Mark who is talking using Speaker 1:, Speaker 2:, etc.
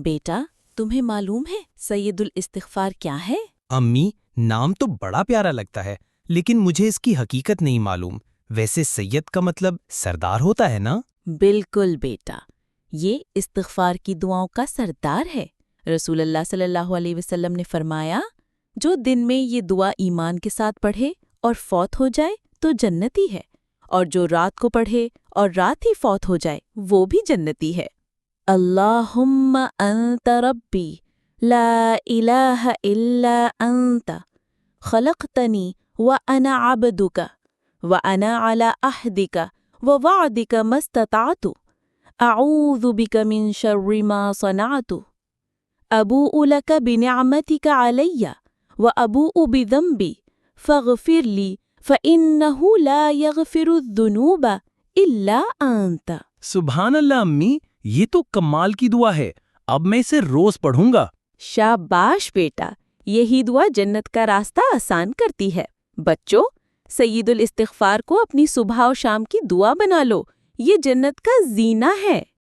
Speaker 1: بیٹا تمہیں معلوم ہے سید الاستغفار کیا ہے؟
Speaker 2: امی نام تو بڑا پیارا لگتا ہے لیکن مجھے اس کی حقیقت نہیں معلوم۔ ویسے سید کا مطلب سردار ہوتا ہے نا؟
Speaker 1: بالکل بیٹا، یہ استغفار کی دعاؤں کا سردار ہے۔ رسول اللہ صلی اللہ علیہ وسلم نے فرمایا، جو دن میں یہ دعا ایمان کے ساتھ پڑھے اور فوت ہو جائے تو جنتی ہے، اور جو رات کو پڑھے اور رات ہی فوت ہو جائے وہ بھی جنتی ہے۔ اللہم انت ربی لا الہ الا انت خلقتنی وانا عبدک وانا علی عہدک ووعدک ما استطعت اعوذ بک من شر ما صنعت ابوء لک بنعمتک علی وابوء بذنبی فاغفر لی فإنہ لا یغفر الذنوب الا انت۔
Speaker 2: سبحان اللہ امی، یہ تو کمال کی دعا ہے، اب میں اسے روز پڑھوں گا۔
Speaker 1: شاباش بیٹا، یہی دعا جنت کا راستہ آسان کرتی ہے۔ بچوں، سید الاستغفار کو اپنی صبح و شام کی دعا بنا لو، یہ جنت کا زینہ ہے۔